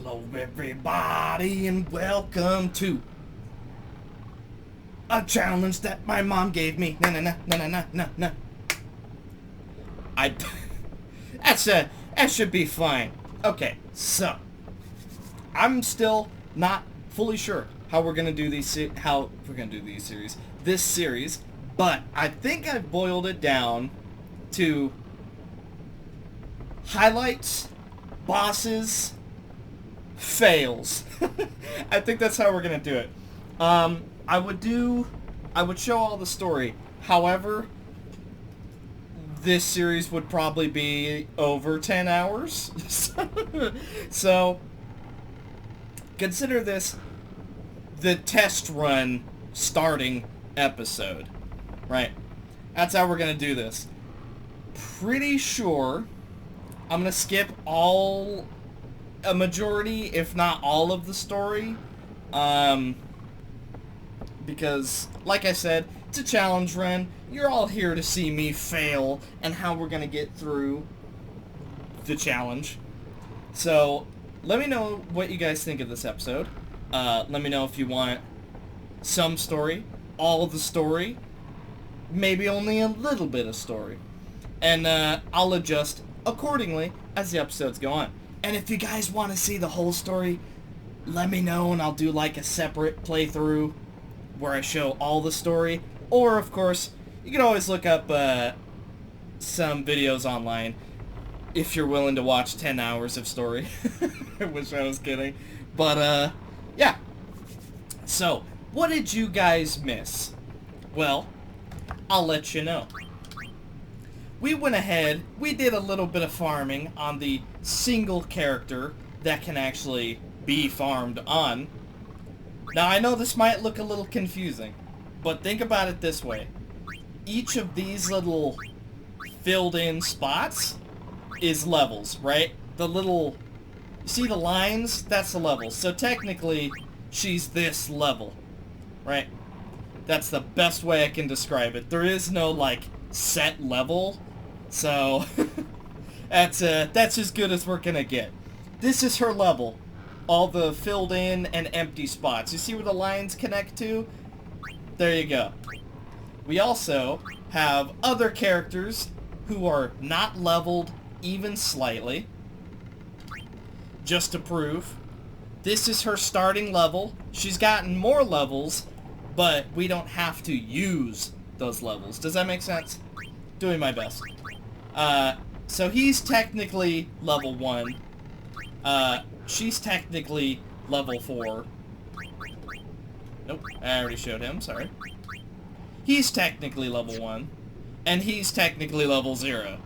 Hello everybody and welcome to a challenge that my mom gave me. No. That should be fine. Okay, so I'm still not fully sure how we're gonna do this series, but I think I've boiled it down to highlights, bosses, fails. I think that's how we're gonna do it. I would show all the story. However, this series would probably be over 10 hours. So consider this the test run starting episode. Right? That's how we're gonna do this. Pretty sure I'm gonna skip a majority, if not all of the story, because, like I said, it's a challenge run. You're all here to see me fail and how we're gonna get through the challenge. So, let me know what you guys think of this episode. Let me know if you want some story, all of the story, maybe only a little bit of story. And I'll adjust accordingly as the episodes go on. And if you guys want to see the whole story, let me know and I'll do like a separate playthrough where I show all the story. Or, of course, you can always look up some videos online if you're willing to watch 10 hours of story. I wish I was kidding. But, yeah. So, what did you guys miss? Well, I'll let you know. We went ahead, we did a little bit of farming on the single character that can actually be farmed on. Now, I know this might look a little confusing, but think about it this way. Each of these little filled-in spots is levels, right? The little... You see the lines? That's the levels. So technically, she's this level, right? That's the best way I can describe it. There is no, like, set level. So, that's as good as we're gonna get. This is her level. All the filled in and empty spots. You see where the lines connect to? There you go. We also have other characters who are not leveled even slightly. Just to prove. This is her starting level. She's gotten more levels, but we don't have to use those levels. Does that make sense? Doing my best. So he's technically level 1. She's technically level 4. Nope, I already showed him, sorry. He's technically level 1. And he's technically level 0.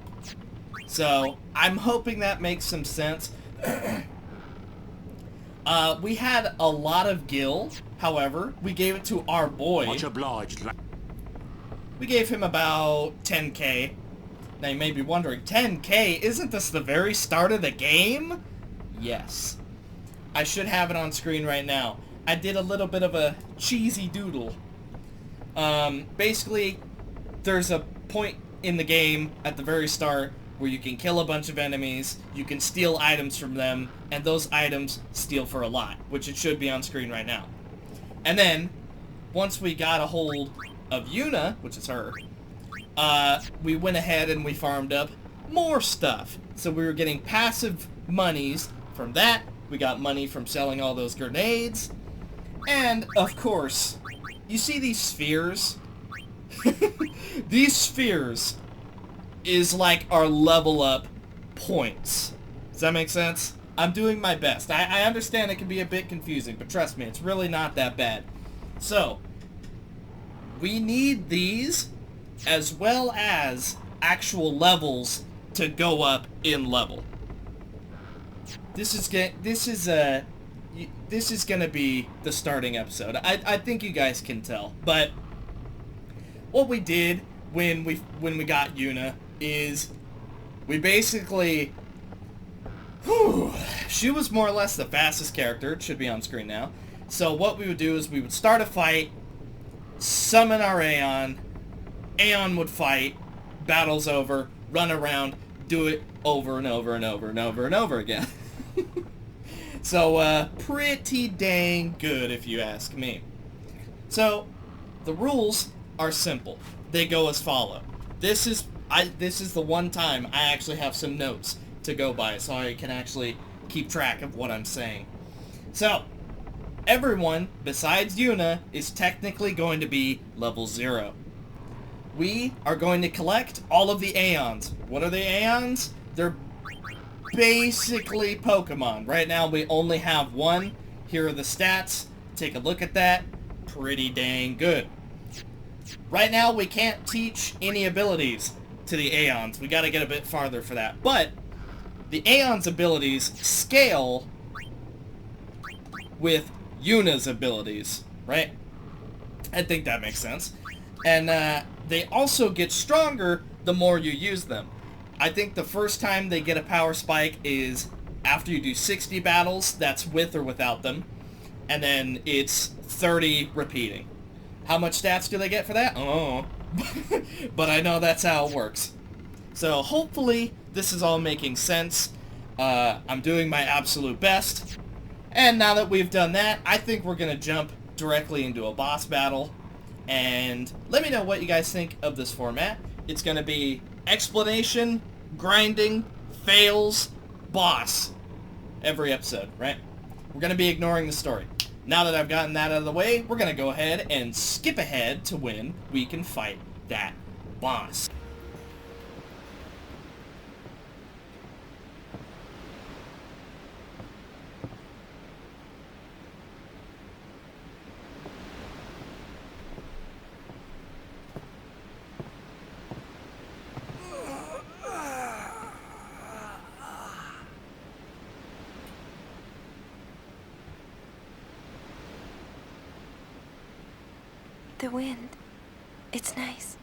So, I'm hoping that makes some sense. We had a lot of gil, however, we gave it to our boy. Much obliged. We gave him about 10k. Now you may be wondering, 10k? Isn't this the very start of the game? Yes. I should have it on screen right now. I did a little bit of a cheesy doodle. Basically, there's a point in the game at the very start where you can kill a bunch of enemies, you can steal items from them, and those items steal for a lot, which it should be on screen right now. And then, once we got a hold of Yuna, which is her, we went ahead and we farmed up more stuff. So we were getting passive monies from that. We got money from selling all those grenades. And, of course, you see these spheres? These spheres is like our level up points. Does that make sense? I'm doing my best. I understand it can be a bit confusing, but trust me, it's really not that bad. So, we need these as well as actual levels to go up in level. This is gonna be the starting episode. I think you guys can tell. But what we did when we got Yuna is we basically she was more or less the fastest character. It should be on screen now. So what we would do is we would start a fight, summon our Aeon, Aeon would fight, battle's over, run around, do it over and over and over and over and over again. So, pretty dang good if you ask me. So, the rules are simple. They go as follow. This is the one time I actually have some notes to go by, so I can actually keep track of what I'm saying. So, everyone besides Yuna is technically going to be level 0. We are going to collect all of the Aeons. What are the Aeons? They're basically Pokemon. Right now we only have one. Here are the stats. Take a look at that. Pretty dang good. Right now we can't teach any abilities to the Aeons. We gotta get a bit farther for that. But the Aeons' abilities scale with Yuna's abilities, right? I think that makes sense. And they also get stronger the more you use them. I think the first time they get a power spike is after you do 60 battles, that's with or without them. And then it's 30 repeating. How much stats do they get for that? Oh. But I know that's how it works. So hopefully this is all making sense. I'm doing my absolute best. And now that we've done that, I think we're going to jump directly into a boss battle. And let me know what you guys think of this format. It's going to be explanation, grinding, fails, boss. Every episode, right? We're going to be ignoring the story. Now that I've gotten that out of the way, we're going to go ahead and skip ahead to when we can fight that boss. The wind. It's nice.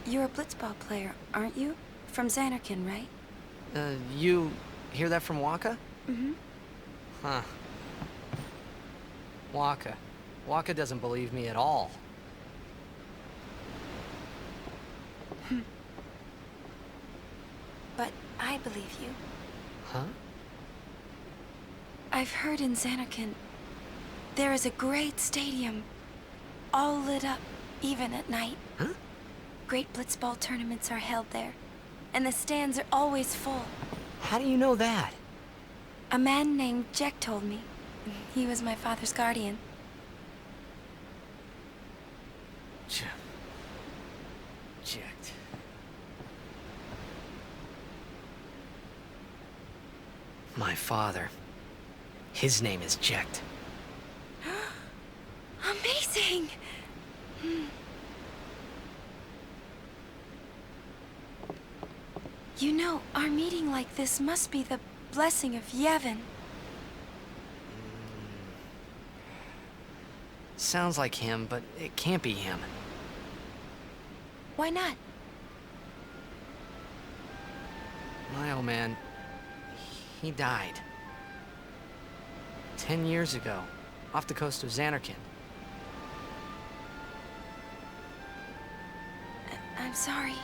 You're a blitzball player, aren't you? From Xanarkand, right? You hear that from Waka? Mm-hmm. Huh. Waka. Waka doesn't believe me at all. But I believe you. Huh? I've heard in Xanarkand there is a great stadium, all lit up, even at night. Huh? Great blitzball tournaments are held there, and the stands are always full. How do you know that? A man named Jack told me. He was my father's guardian. Checked. My father. His name is Jecht. Amazing! You know, our meeting like this must be the blessing of Yevon. Sounds like him, but it can't be him. Why not? My old man, he died. 10 years ago, off the coast of Xanarkand. I'm sorry.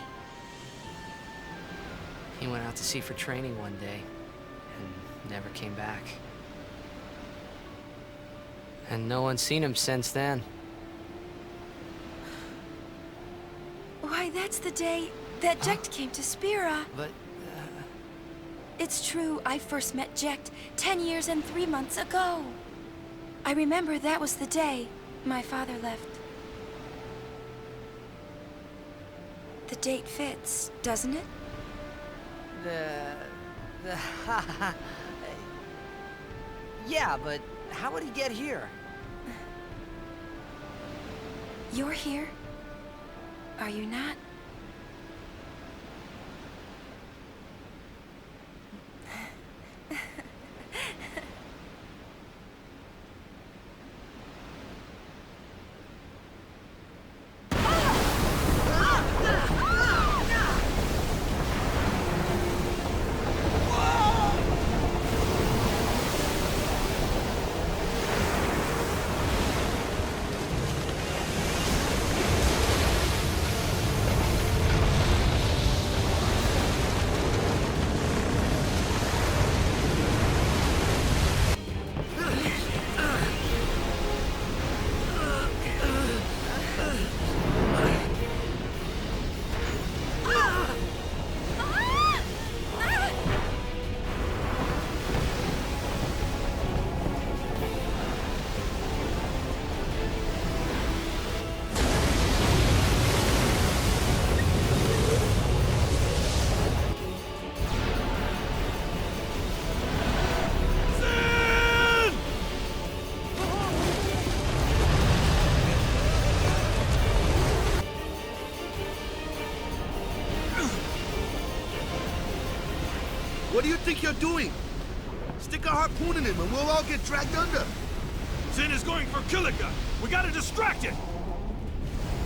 He went out to sea for training one day, and never came back. And no one's seen him since then. Why, that's the day that Jecht came to Spira. But, It's true, I first met Jecht 10 years and 3 months ago. I remember that was the day my father left. The date fits, doesn't it? Yeah, but how would he get here? You're here, are you not? do you think you're doing? Stick a harpoon in him and we'll all get dragged under. Zin is going for Kitteh. We gotta distract it.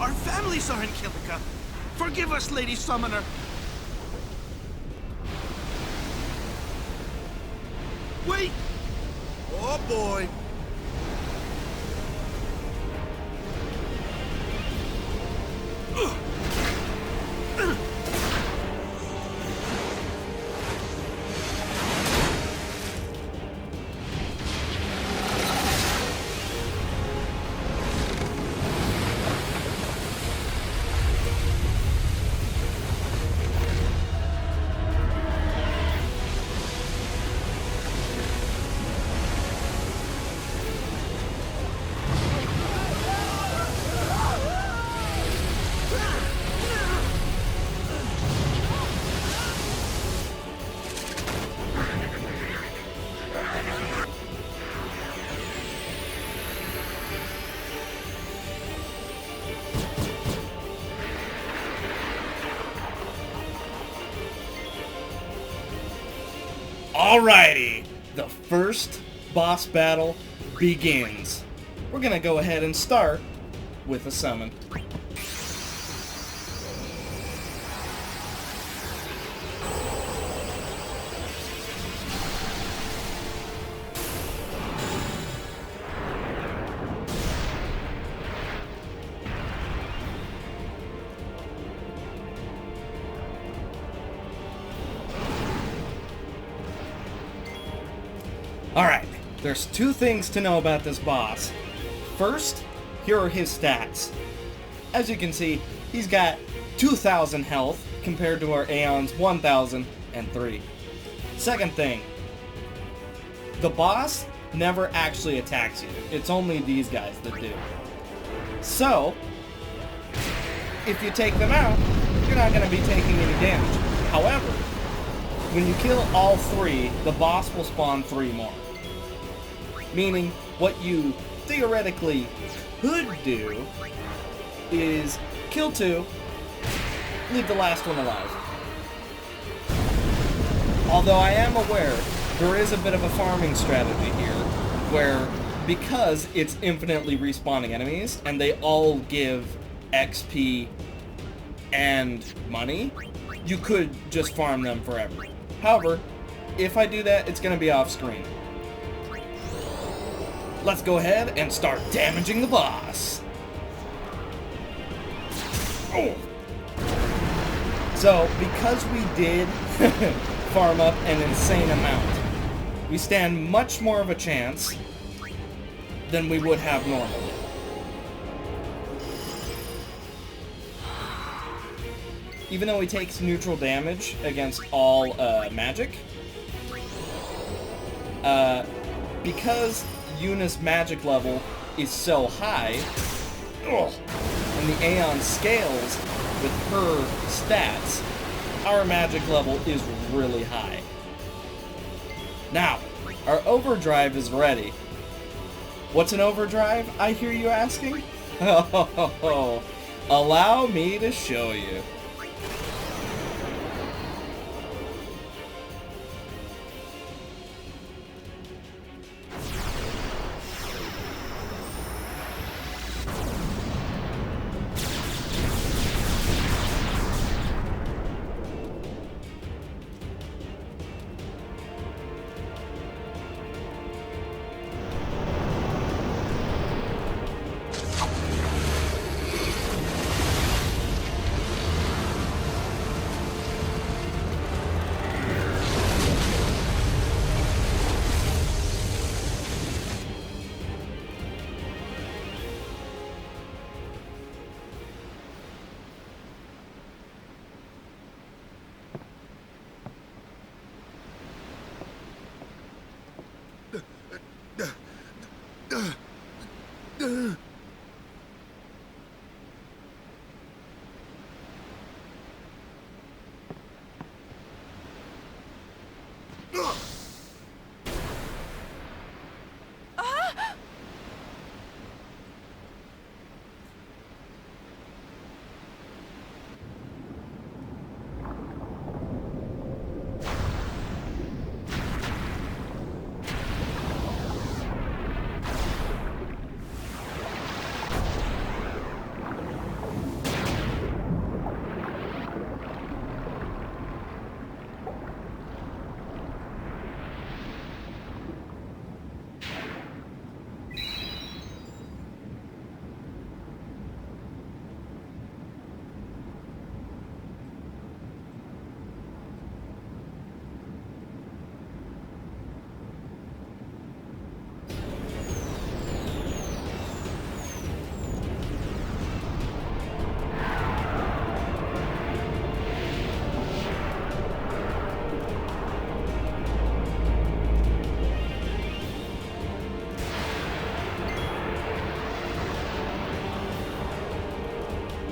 Our families are in Kitteh. Forgive us, Lady Summoner. Wait! Oh boy. Alrighty, the first boss battle begins. We're gonna go ahead and start with a summon. Alright, there's two things to know about this boss. First, here are his stats. As you can see, he's got 2,000 health compared to our Aeon's 1,003. Second thing, the boss never actually attacks you. It's only these guys that do. So, if you take them out, you're not going to be taking any damage. However, when you kill all three, the boss will spawn 3 more. Meaning, what you theoretically could do is kill 2, leave the last one alive. Although I am aware there is a bit of a farming strategy here, where because it's infinitely respawning enemies, and they all give XP and money, you could just farm them forever. However, if I do that, it's going to be off screen. Let's go ahead and start damaging the boss. Oh. So, because we did farm up an insane amount, we stand much more of a chance than we would have normally. Even though he takes neutral damage against all magic, because Yuna's magic level is so high, and the Aeon scales with her stats, our magic level is really high. Now, our overdrive is ready. What's an overdrive, I hear you asking? Allow me to show you.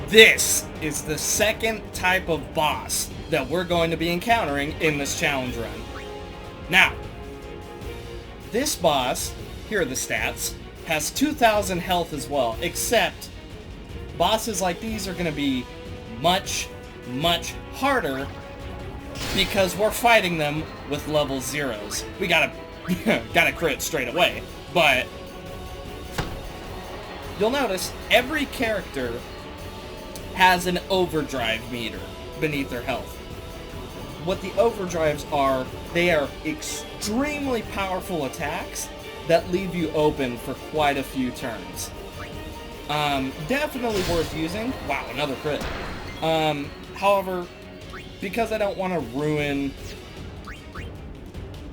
This is the second type of boss that we're going to be encountering in this challenge run. Now, this boss, here are the stats, has 2,000 health as well, except bosses like these are going to be much, much harder because we're fighting them with level 0s. We gotta crit straight away, but you'll notice every character has an overdrive meter beneath their health. What the overdrives are, they are extremely powerful attacks that leave you open for quite a few turns. Definitely worth using. Wow, another crit. However, because I don't want to ruin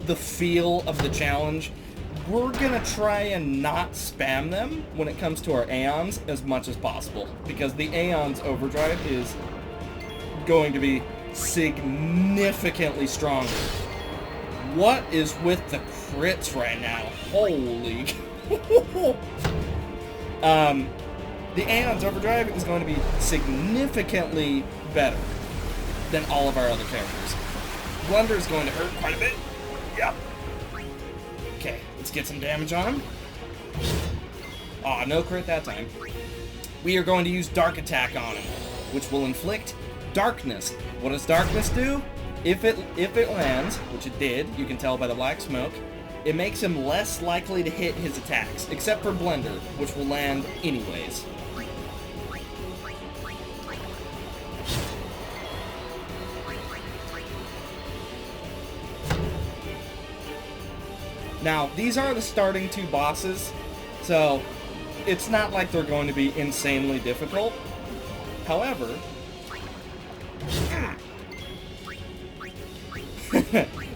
the feel of the challenge, we're gonna try and not spam them when it comes to our Aeons as much as possible, because the Aeon's overdrive is going to be significantly stronger. What is with the crits right now? Holy... the Aeon's overdrive is going to be significantly better than all of our other characters. Blunder is going to hurt quite a bit. Yep. Okay, let's get some damage on him. Aw, no crit that time. We are going to use Dark Attack on him, which will inflict darkness. What does darkness do? If it lands, which it did, you can tell by the black smoke, it makes him less likely to hit his attacks, except for Blender, which will land anyways. Now, these are the starting two bosses, so it's not like they're going to be insanely difficult. However,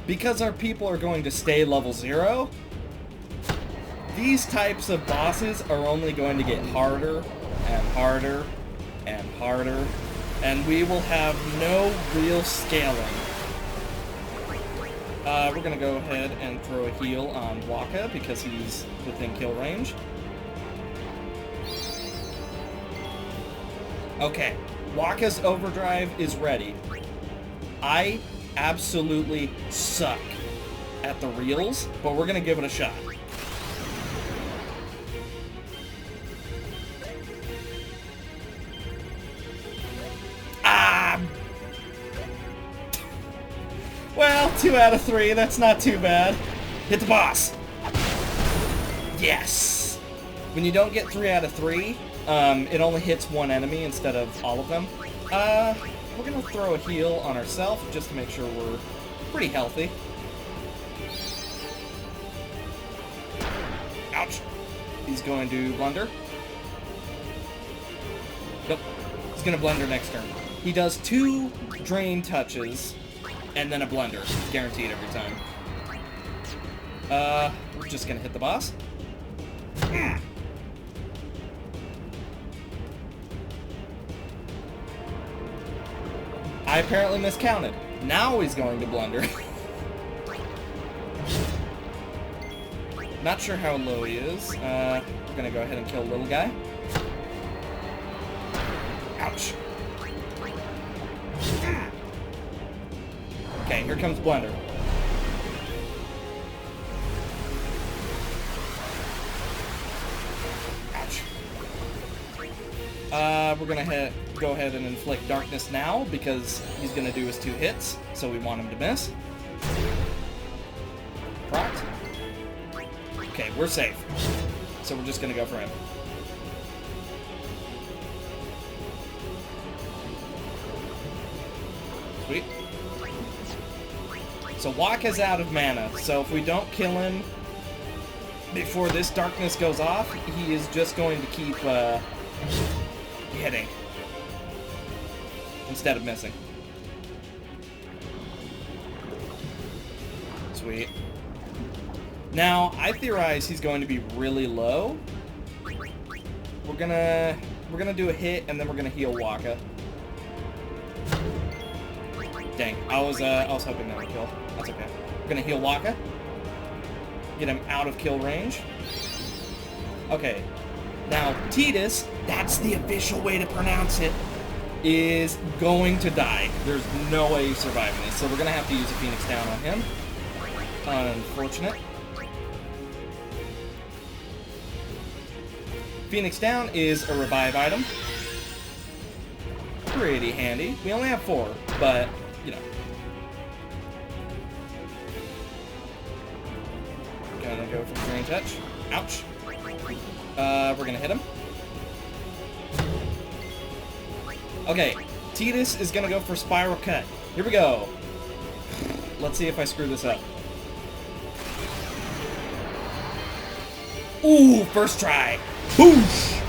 because our people are going to stay level 0, these types of bosses are only going to get harder and harder and harder, and we will have no real scaling. We're gonna go ahead and throw a heal on Waka because he's within kill range. Okay, Waka's overdrive is ready. I absolutely suck at the reels, but we're gonna give it a shot. Well, 2 out of 3, that's not too bad. Hit the boss! Yes! When you don't get 3 out of 3, it only hits one enemy instead of all of them. We're gonna throw a heal on ourselves just to make sure we're pretty healthy. Ouch! He's going to blunder. Nope. He's gonna blunder next turn. He does 2 drain touches and then a blunder. Guaranteed every time. We're just gonna hit the boss. I apparently miscounted. Now he's going to blunder. Not sure how low he is. We're gonna go ahead and kill little guy. Ouch. Okay, here comes Blunder. Ouch. We're gonna go ahead and inflict darkness now because he's gonna do his 2 hits, so we want him to miss. Proct. Okay, we're safe. So we're just gonna go for him. Sweet. So Waka's out of mana, so if we don't kill him before this darkness goes off, he is just going to keep hitting instead of missing. Sweet. Now, I theorize he's going to be really low. We're gonna do a hit and then we're gonna heal Waka. Dang, I was hoping that would kill. That's okay. We're gonna heal Waka. Get him out of kill range. Okay. Now, Titus, that's the official way to pronounce it, is going to die. There's no way he's surviving this, so we're going to have to use a Phoenix Down on him. Unfortunate. Phoenix Down is a revive item. Pretty handy. We only have 4, but, you know. Gonna go for the green touch. Ouch. We're gonna hit him. Okay, Titus is gonna go for Spiral Cut. Here we go. Let's see if I screw this up. Ooh, first try. Boosh!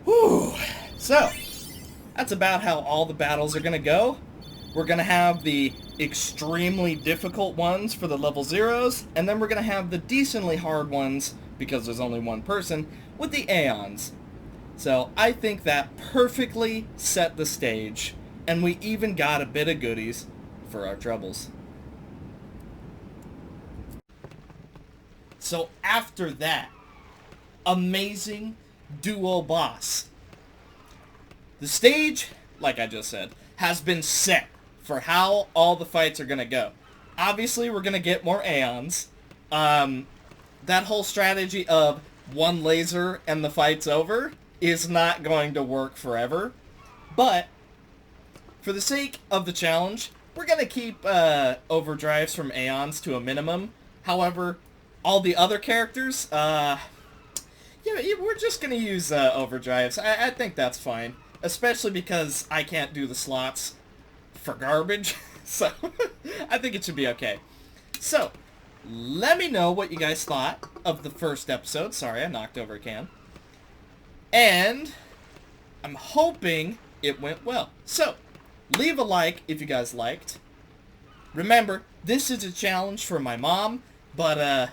Whew. So, that's about how all the battles are going to go. We're going to have the extremely difficult ones for the level 0s, and then we're going to have the decently hard ones, because there's only one person, with the Aeons. So I think that perfectly set the stage, and we even got a bit of goodies for our troubles. So after that amazing duo boss, the stage, like I just said, has been set for how all the fights are going to go. Obviously, we're going to get more Aeons. That whole strategy of one laser and the fight's over is not going to work forever. But, for the sake of the challenge, we're going to keep Overdrives from Aeons to a minimum. However, all the other characters, yeah, we're just going to use Overdrives. I think that's fine. Especially because I can't do the slots for garbage. So, I think it should be okay. So, let me know what you guys thought of the first episode. Sorry, I knocked over a can. And I'm hoping it went well. So, leave a like if you guys liked. Remember, this is a challenge for my mom, but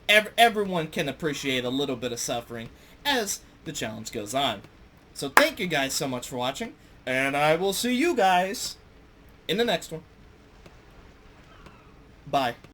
everyone can appreciate a little bit of suffering as the challenge goes on. So thank you guys so much for watching, and I will see you guys in the next one. Bye.